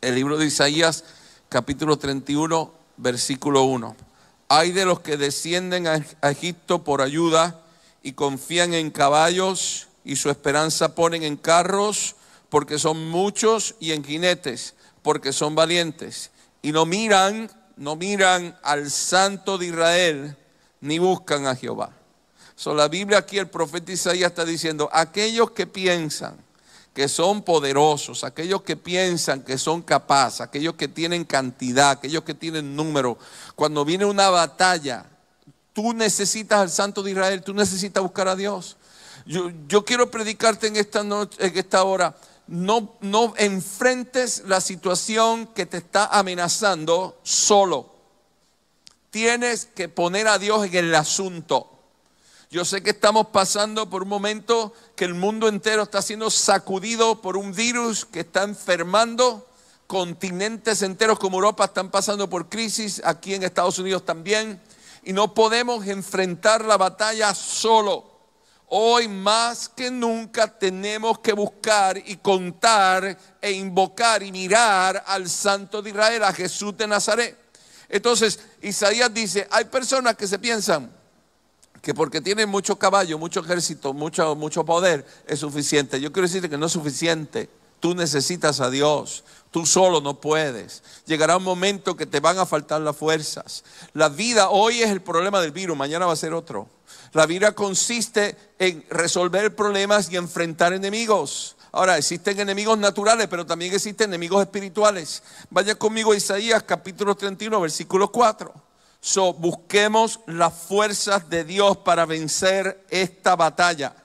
El libro de Isaías, capítulo 31, versículo 1. Ay de los que descienden a Egipto por ayuda y confían en caballos y su esperanza ponen en carros, porque son muchos, y en jinetes, porque son valientes. Y no miran al Santo de Israel, ni buscan a Jehová. La Biblia aquí, el profeta Isaías está diciendo, aquellos que piensan que son poderosos, aquellos que piensan que son capaces, aquellos que tienen cantidad, aquellos que tienen número, cuando viene una batalla, tú necesitas al Santo de Israel, tú necesitas buscar a Dios. Yo quiero predicarte en esta hora, no enfrentes la situación que te está amenazando solo. Tienes que poner a Dios en el asunto. Yo sé que estamos pasando por un momento que el mundo entero está siendo sacudido por un virus que está enfermando. Continentes enteros como Europa están pasando por crisis, aquí en Estados Unidos también. Y no podemos enfrentar la batalla solo. Hoy más que nunca tenemos que buscar y contar e invocar y mirar al Santo de Israel, a Jesús de Nazaret. Entonces Isaías dice, hay personas que se piensan que porque tienen mucho caballo, mucho ejército, mucho poder, es suficiente. Yo quiero decirte que no es suficiente. Tú necesitas a Dios. Tú solo no puedes. Llegará un momento que te van a faltar las fuerzas. La vida hoy es el problema del virus, mañana va a ser otro. La vida consiste en resolver problemas y enfrentar enemigos. Ahora, existen enemigos naturales, pero también existen enemigos espirituales. Vaya conmigo a Isaías capítulo 31, versículo 4. Busquemos las fuerzas de Dios para vencer esta batalla.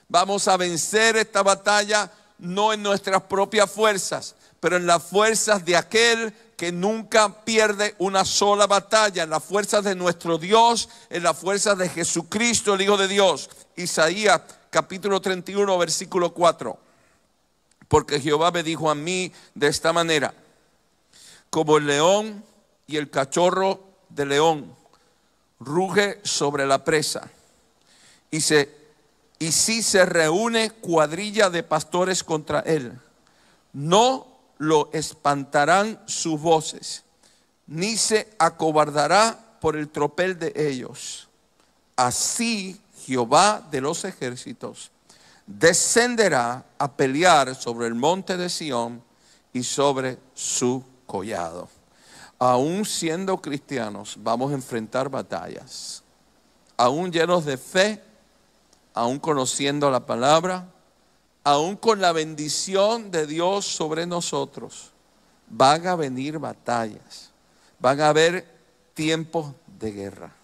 Vamos a vencer esta batalla no en nuestras propias fuerzas, pero en las fuerzas de aquel que nunca pierde una sola batalla, en las fuerzas de nuestro Dios, en las fuerzas de Jesucristo, el Hijo de Dios. Isaías capítulo 31, versículo 4. Porque Jehová me dijo a mí de esta manera: como el león y el cachorro de león ruge sobre la presa, y si se reúne cuadrilla de pastores contra él, no lo espantarán sus voces, ni se acobardará por el tropel de ellos. Así Jehová de los ejércitos descenderá a pelear sobre el monte de Sión y sobre su collado. Aún siendo cristianos, vamos a enfrentar batallas. Aún llenos de fe, aún conociendo la palabra, aún con la bendición de Dios sobre nosotros, van a venir batallas. Van a haber tiempos de guerra.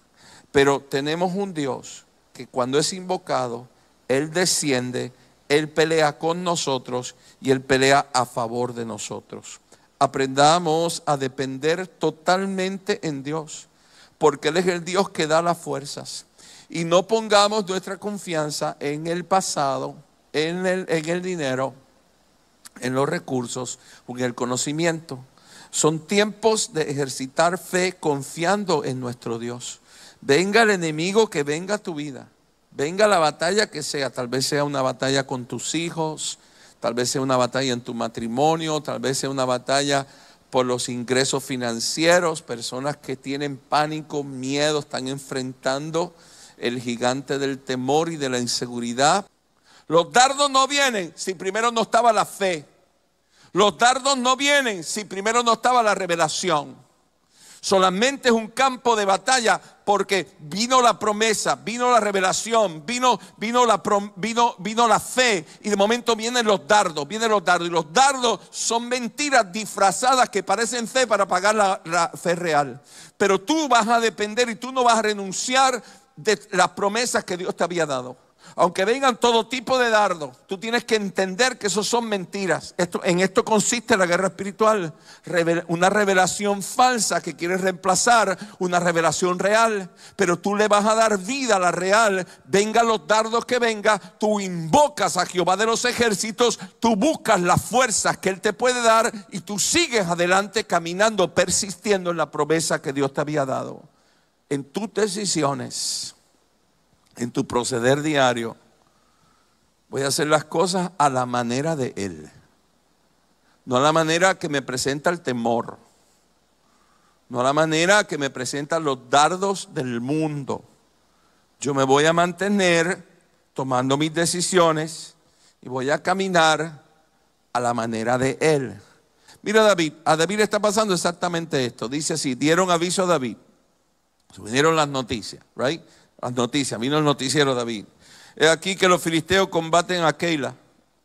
Pero tenemos un Dios que cuando es invocado, Él desciende, Él pelea con nosotros y Él pelea a favor de nosotros. Aprendamos a depender totalmente en Dios, porque Él es el Dios que da las fuerzas. Y no pongamos nuestra confianza en el pasado, en el dinero, en los recursos o en el conocimiento. Son tiempos de ejercitar fe confiando en nuestro Dios. Venga el enemigo que venga a tu vida, venga la batalla que sea, tal vez sea una batalla con tus hijos, tal vez sea una batalla en tu matrimonio, tal vez sea una batalla por los ingresos financieros, personas que tienen pánico, miedo, están enfrentando el gigante del temor y de la inseguridad. Los dardos no vienen si primero no estaba la fe. Los dardos no vienen si primero no estaba la revelación. Solamente es un campo de batalla porque vino la promesa, vino la revelación, vino la fe, y de momento vienen los dardos, y los dardos son mentiras disfrazadas que parecen fe para pagar la fe real. Pero tú vas a depender y tú no vas a renunciar de las promesas que Dios te había dado. Aunque vengan todo tipo de dardos, tú tienes que entender que esos son mentiras. En esto consiste la guerra espiritual. Una revelación falsa que quiere reemplazar una revelación real. Pero tú le vas a dar vida a la real. Vengan los dardos que vengan, tú invocas a Jehová de los ejércitos, tú buscas las fuerzas que Él te puede dar y tú sigues adelante caminando, persistiendo en la promesa que Dios te había dado. En tus decisiones, en tu proceder diario, voy a hacer las cosas a la manera de Él. no a la manera que me presenta el temor, no a la manera que me presentan los dardos del mundo. Yo me voy a mantener tomando mis decisiones y voy a caminar a la manera de Él. Mira a David le está pasando exactamente esto. Dice así, dieron aviso a David. Vinieron las noticias, right? Las noticias, vino el noticiero David. Es aquí que los filisteos combaten a Keila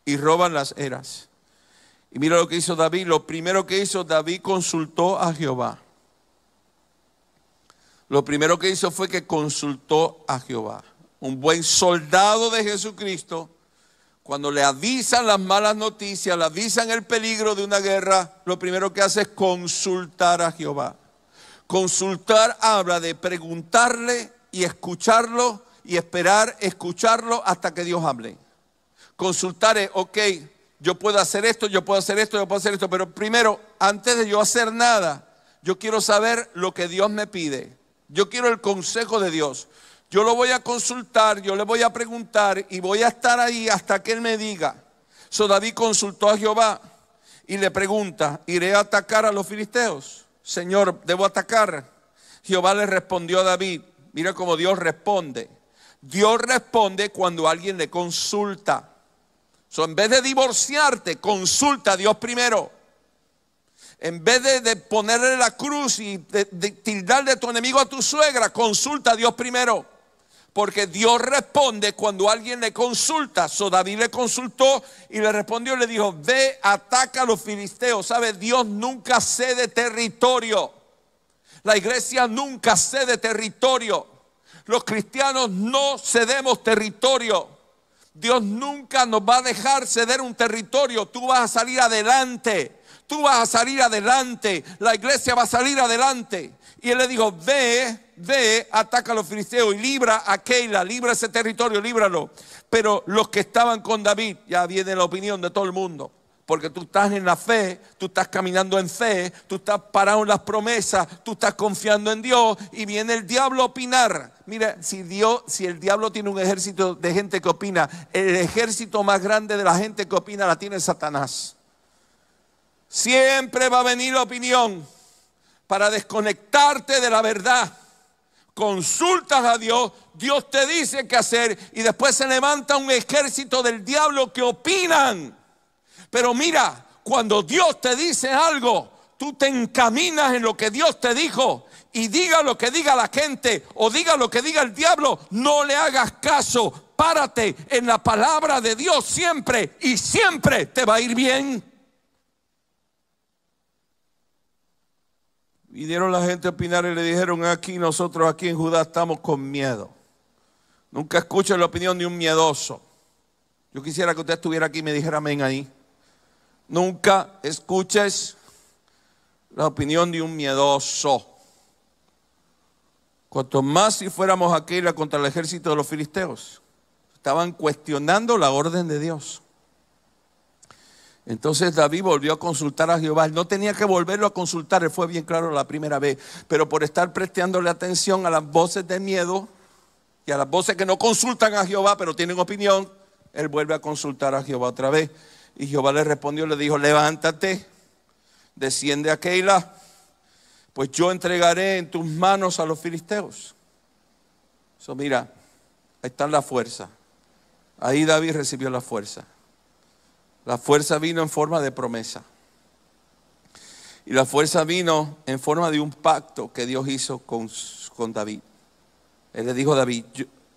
y roban las eras. Y mira lo que hizo David. Lo primero que hizo, David consultó a Jehová. Lo primero que hizo fue que consultó a Jehová. Un buen soldado de Jesucristo, cuando le avisan las malas noticias, le avisan el peligro de una guerra, lo primero que hace es consultar a Jehová. Consultar habla de preguntarle y escucharlo y esperar escucharlo hasta que Dios hable. Consultar es, ok, yo puedo hacer esto, yo puedo hacer esto, yo puedo hacer esto, pero primero, antes de yo hacer nada, yo quiero saber lo que Dios me pide. Yo quiero el consejo de Dios. Yo lo voy a consultar, yo le voy a preguntar y voy a estar ahí hasta que Él me diga. So David consultó a Jehová y le pregunta, ¿iré a atacar a los filisteos? Señor, ¿debo atacar? Jehová le respondió a David. Mira cómo Dios responde. Dios responde cuando alguien le consulta. So, en vez de divorciarte, consulta a Dios primero. En vez de ponerle la cruz y de tildar de tu enemigo a tu suegra, consulta a Dios primero. Porque Dios responde cuando alguien le consulta. So David le consultó y le respondió y le dijo, ve, ataca a los filisteos. ¿Sabe? Dios nunca cede territorio. La iglesia nunca cede territorio. Los cristianos no cedemos territorio. Dios nunca nos va a dejar ceder un territorio. Tú vas a salir adelante. Tú vas a salir adelante, la iglesia va a salir adelante. Y él le dijo, ve, ataca a los filisteos y libra a Keila, libra ese territorio, líbralo. Pero los que estaban con David, ya viene la opinión de todo el mundo. Porque tú estás en la fe, tú estás caminando en fe, tú estás parado en las promesas, tú estás confiando en Dios y viene el diablo a opinar. Mira, si el diablo tiene un ejército de gente que opina, el ejército más grande de la gente que opina la tiene Satanás. Siempre va a venir la opinión para desconectarte de la verdad. Consultas a Dios, Dios te dice qué hacer y después se levanta un ejército del diablo que opinan. Pero mira, cuando Dios te dice algo, tú te encaminas en lo que Dios te dijo y diga lo que diga la gente o diga lo que diga el diablo, no le hagas caso. Párate en la palabra de Dios siempre y siempre te va a ir bien. Vinieron la gente a opinar y le dijeron, nosotros aquí en Judá estamos con miedo. Nunca escuchen la opinión de un miedoso. Yo quisiera que usted estuviera aquí y me dijera amén ahí. Nunca escuches la opinión de un miedoso. Cuanto más si fuéramos a Keila contra el ejército de los filisteos. Estaban cuestionando la orden de Dios. Entonces David volvió a consultar a Jehová. Él no tenía que volverlo a consultar, él fue bien claro la primera vez. Pero por estar prestándole atención a las voces de miedo y a las voces que no consultan a Jehová, pero tienen opinión, él vuelve a consultar a Jehová otra vez. Y Jehová le respondió, le dijo, levántate, desciende a Keila, pues yo entregaré en tus manos a los filisteos. Mira, ahí está la fuerza. Ahí David recibió la fuerza. La fuerza vino en forma de promesa. Y la fuerza vino en forma de un pacto que Dios hizo con David. Él le dijo a David,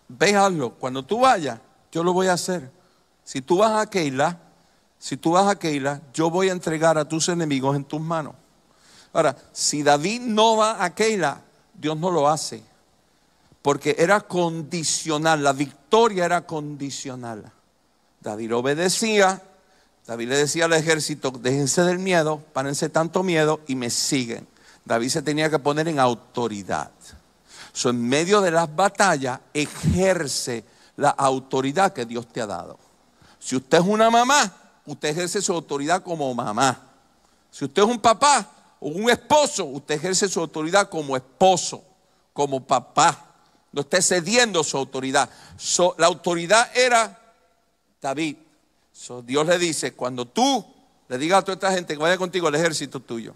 ve, hazlo. Cuando tú vayas, yo lo voy a hacer. Si tú vas a Keila, yo voy a entregar a tus enemigos en tus manos. Ahora, si David no va a Keila, Dios no lo hace. Porque era condicional, la victoria era condicional. David obedecía. David le decía al ejército, déjense del miedo, párense tanto miedo y me siguen. David se tenía que poner en autoridad. En medio de las batallas, ejerce la autoridad que Dios te ha dado. Si usted es una mamá, usted ejerce su autoridad como mamá. Si usted es un papá o un esposo, usted ejerce su autoridad como esposo, como papá. No esté cediendo su autoridad. La autoridad era David. Dios le dice, cuando tú le diga a toda esta gente que vaya contigo al ejército tuyo.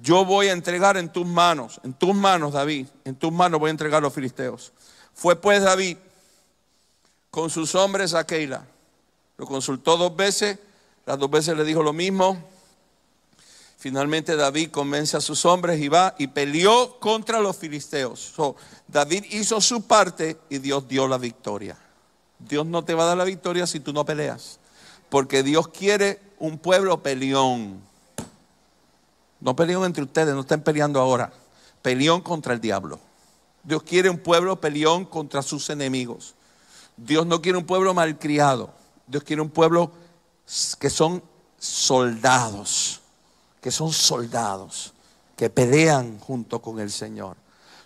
Yo voy a entregar en tus manos, David, en tus manos voy a entregar a los filisteos. Fue pues David con sus hombres a Keila. Lo consultó 2 veces, las 2 veces le dijo lo mismo. Finalmente David convence a sus hombres y va y peleó contra los filisteos. David hizo su parte y Dios dio la victoria. Dios no te va a dar la victoria si tú no peleas. Porque Dios quiere un pueblo peleón. No peleón entre ustedes, no estén peleando ahora. Peleón contra el diablo. Dios quiere un pueblo peleón contra sus enemigos. Dios no quiere un pueblo malcriado. Dios quiere un pueblo que son soldados. Que son soldados. Que pelean junto con el Señor.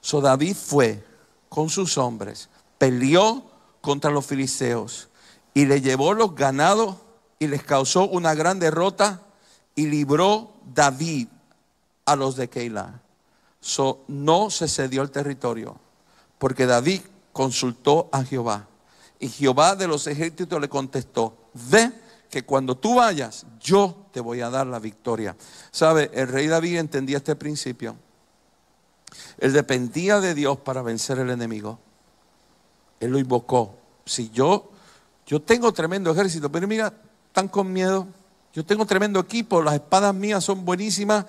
David fue con sus hombres. Peleó contra los filisteos. Y le llevó los ganados. Y les causó una gran derrota. Y libró David a los de Keila. No se cedió el territorio, porque David consultó a Jehová. Y Jehová de los ejércitos le contestó: ve que cuando tú vayas, yo te voy a dar la victoria. ¿Sabe? El rey David entendía este principio. Él dependía de Dios para vencer el enemigo. Él lo invocó. Si yo tengo tremendo ejército, pero mira, están con miedo. Yo tengo tremendo equipo, las espadas mías son buenísimas.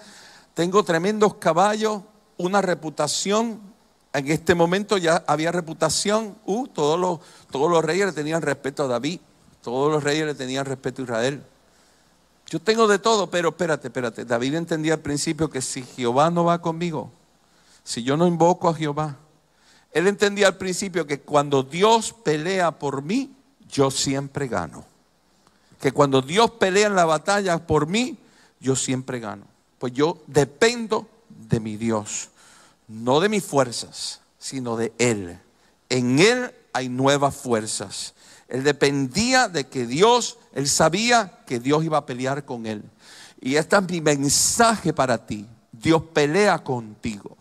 Tengo tremendos caballos, una reputación. En este momento ya había reputación. Todos los reyes le tenían respeto a David. Todos los reyes le tenían respeto a Israel. Yo tengo de todo, pero espérate. David entendía al principio que si Jehová no va conmigo, si yo no invoco a Jehová, él entendía al principio que cuando Dios pelea por mí, yo siempre gano. Que cuando Dios pelea en la batalla por mí, yo siempre gano. Pues yo dependo de mi Dios, no de mis fuerzas, sino de Él. En Él hay nuevas fuerzas. Él dependía de que Dios, él sabía que Dios iba a pelear con él. Y este es mi mensaje para ti. Dios pelea contigo.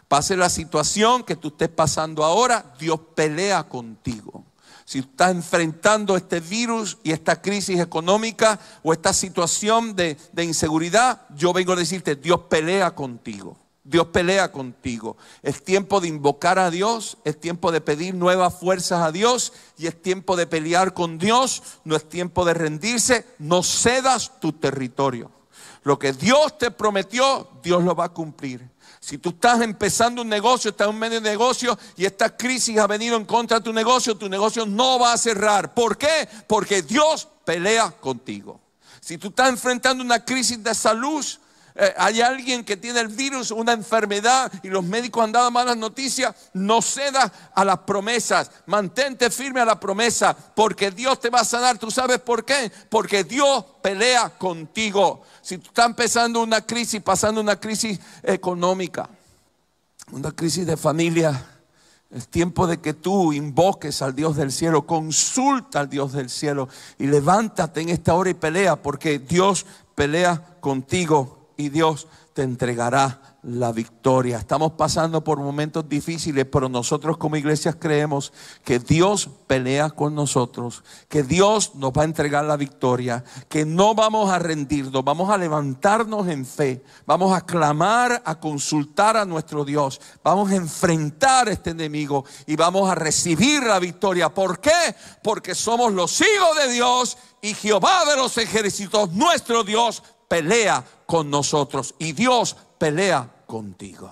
Pase la situación que tú estés pasando ahora, Dios pelea contigo. Si estás enfrentando este virus y esta crisis económica o esta situación de inseguridad, yo vengo a decirte, Dios pelea contigo. Dios pelea contigo. Es tiempo de invocar a Dios, es tiempo de pedir nuevas fuerzas a Dios y es tiempo de pelear con Dios. No es tiempo de rendirse. No cedas tu territorio. Lo que Dios te prometió, Dios lo va a cumplir. Si tú estás empezando un negocio, estás en medio de negocio y esta crisis ha venido en contra de tu negocio no va a cerrar. ¿Por qué? Porque Dios pelea contigo. Si tú estás enfrentando una crisis de salud, hay alguien que tiene el virus, una enfermedad y los médicos han dado malas noticias, no cedas a las promesas, mantente firme a la promesa, porque Dios te va a sanar. ¿Tú sabes por qué? Porque Dios pelea contigo. Si tú estás empezando una crisis, pasando una crisis económica, una crisis de familia, es tiempo de que tú invoques al Dios del cielo, consulta al Dios del cielo y levántate en esta hora y pelea, porque Dios pelea contigo. Y Dios te entregará la victoria. Estamos pasando por momentos difíciles, pero nosotros como iglesias creemos que Dios pelea con nosotros, que Dios nos va a entregar la victoria, que no vamos a rendirnos, vamos a levantarnos en fe, vamos a clamar, a consultar a nuestro Dios, vamos a enfrentar a este enemigo y vamos a recibir la victoria. ¿Por qué? Porque somos los hijos de Dios y Jehová de los ejércitos, nuestro Dios, pelea con nosotros y Dios pelea contigo.